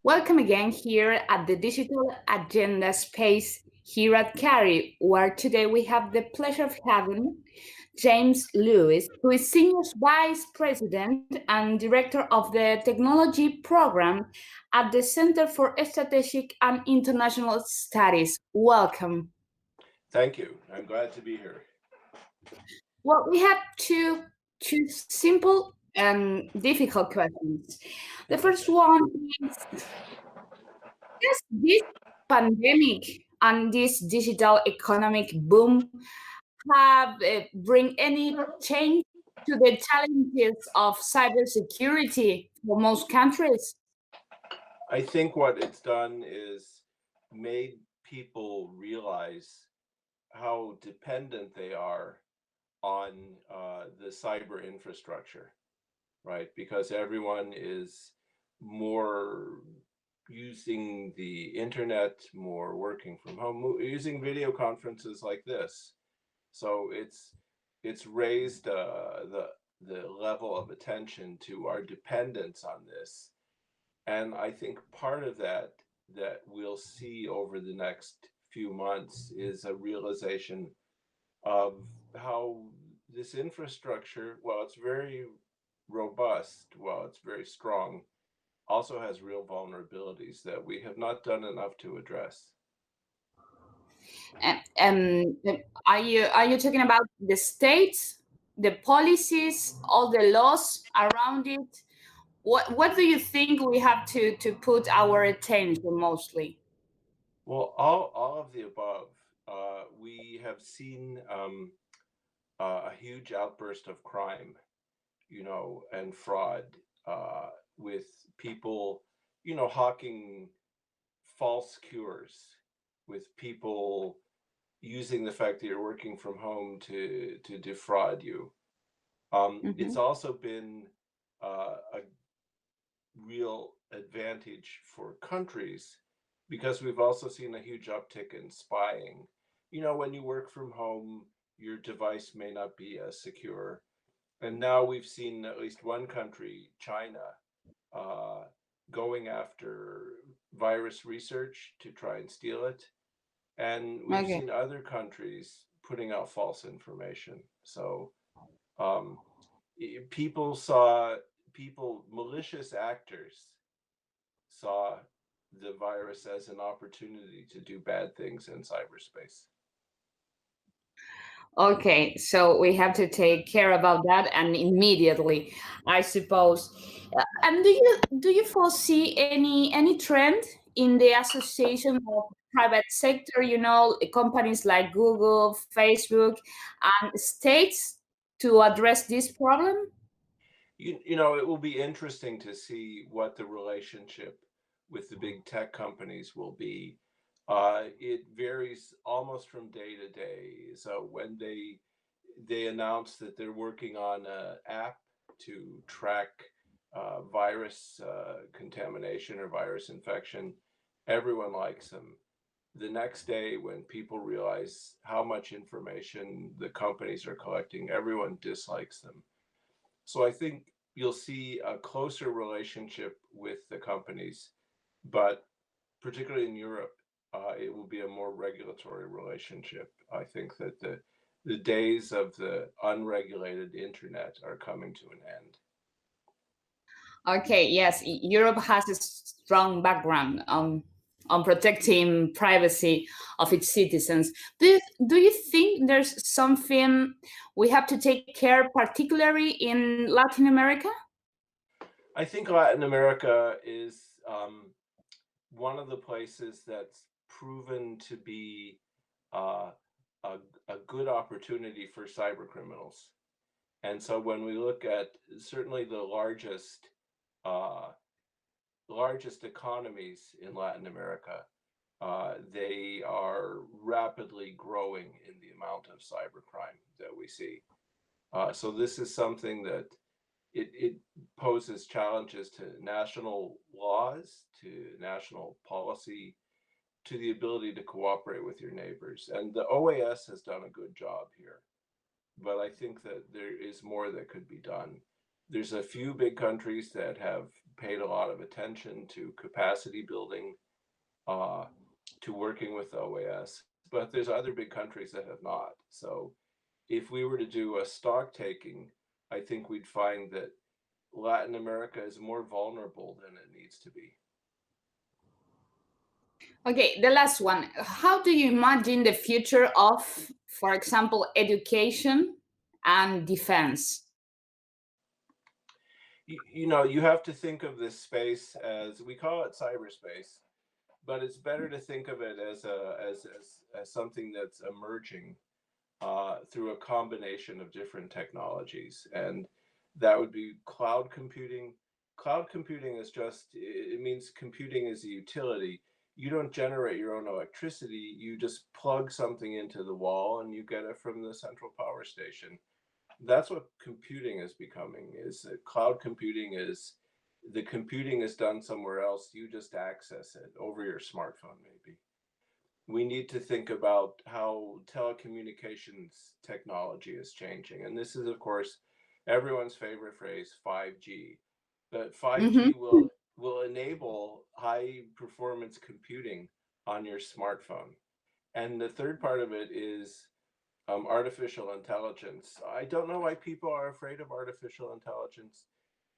Welcome again here at the Digital Agenda Space here at CARI, where today we have the pleasure of having James Lewis, who is Senior Vice President and Director of the Technology Program at the Center for Strategic and International Studies. Welcome. Thank you. I'm glad to be here. Well, we have two simple and difficult questions. The first one is, does this pandemic and this digital economic boom have bring any change to the challenges of cybersecurity for most countries? I think what it's done is made people realize how dependent they are on the cyber infrastructure, right? Because everyone is more using the internet, more working from home, using video conferences like this. So it's raised the level of attention to our dependence on this. And I think part of that we'll see over the next few months is a realization of how this infrastructure, while it's very robust, while it's very strong, also has real vulnerabilities that we have not done enough to address. Are you talking about the states, the policies, all the laws around it? What do you think we have to put our attention mostly? Well, all of the above. We have seen a huge outburst of crime, and fraud, with people, hawking false cures, with people using the fact that you're working from home to defraud you. It's Mhm. also been a real advantage for countries because we've also seen a huge uptick in spying. When you work from home, your device may not be as secure. And now we've seen at least one country, China, uh, going after virus research to try and steal it. And we've Okay. seen other countries putting out false information. So um, people saw, malicious actors saw the virus as an opportunity to do bad things in cyberspace. Okay, so we have to take care about that and immediately, I suppose. And do you foresee any trend in the association of private sector, companies like Google, Facebook, and states to address this problem? It will be interesting to see what the relationship with the big tech companies will be. It varies almost from day to day. So when they announce that they're working on an app to track virus contamination or virus infection, everyone likes them. The next day, when people realize how much information the companies are collecting, everyone dislikes them. So I think you'll see a closer relationship with the companies, but particularly in Europe, it will be a more regulatory relationship. I think that the days of the unregulated internet are coming to an end. Okay, yes, Europe has a strong background on protecting privacy of its citizens. Do you think there's something we have to take care, particularly in Latin America? I think Latin America is one of the places that's proven to be uh, a, a good opportunity for cyber criminals. And so when we look at certainly the uh, largest economies in Latin America, they are rapidly growing in the amount of cybercrime that we see. So this is something that it poses challenges to national laws, to national policy, to the ability to cooperate with your neighbors. And the OAS has done a good job here, but I think that there is more that could be done. There's a few big countries that have paid a lot of attention to capacity building, to working with OAS, but there's other big countries that have not. So if we were to do a stock taking, I think we'd find that Latin America is more vulnerable than it needs to be. Okay, the last one. How do you imagine the future of, for example, education and defense? You have to think of this space as, we call it cyberspace, but it's better to think of it as something that's emerging through a combination of different technologies, and that would be cloud computing. Cloud computing is just, it means computing is a utility. You don't generate your own electricity, you just plug something into the wall and you get it from the central power station. That's what computing is becoming, is that cloud computing is, the computing is done somewhere else, you just access it over your smartphone maybe. We need to think about how telecommunications technology is changing. And this is, of course, everyone's favorite phrase, 5G. But 5G Mm-hmm. will enable high performance computing on your smartphone. And the third part of it is artificial intelligence. I don't know why people are afraid of artificial intelligence.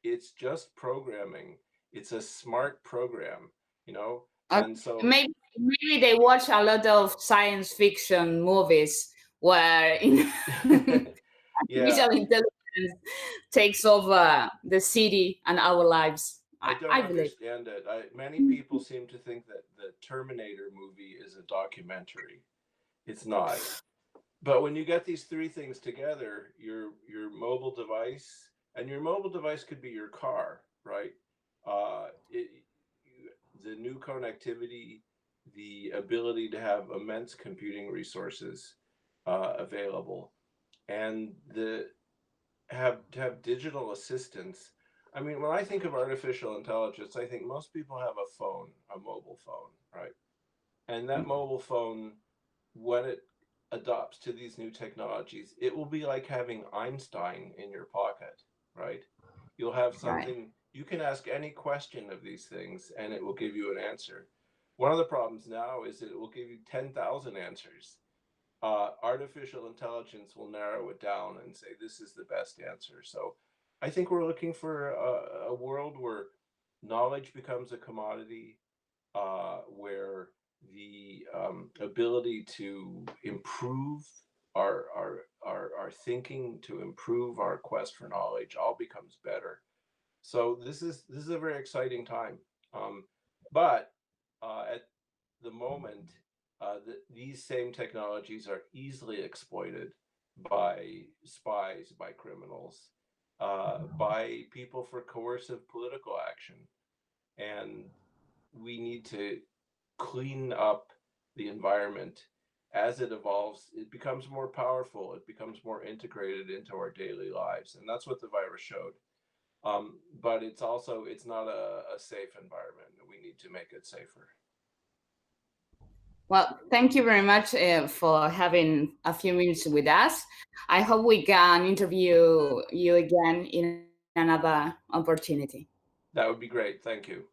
It's just programming. It's a smart program, you know? Okay. And so, Maybe they watch a lot of science fiction movies where yeah, artificial intelligence takes over the city and our lives. I don't I believe. understand it. Many people seem to think that the Terminator movie is a documentary. It's not. But when you get these three things together, your mobile device, and your mobile device could be your car, right? It, the new connectivity, the ability to have immense computing resources available, and the have to have digital assistants. I mean, when I think of artificial intelligence, I think most people have a phone, a mobile phone, right? And that mobile phone, when it adopts to these new technologies, it will be like having Einstein in your pocket, right? You'll have Right. something, you can ask any question of these things and it will give you an answer. One of the problems now is that it will give you 10,000 answers. Artificial intelligence will narrow it down and say this is the best answer. So I think we're looking for a world where knowledge becomes a commodity, where the ability to improve our thinking, to improve our quest for knowledge, all becomes better. So this is a very exciting time. But at the moment, these same technologies are easily exploited by spies, by criminals, by people for coercive political action. And we need to clean up the environment as it evolves. It becomes more powerful, it becomes more integrated into our daily lives. And that's what the virus showed. But it's also, it's not a safe environment. We need to make it safer. Well, thank you very much for having a few minutes with us. I hope we can interview you again in another opportunity. That would be great. Thank you.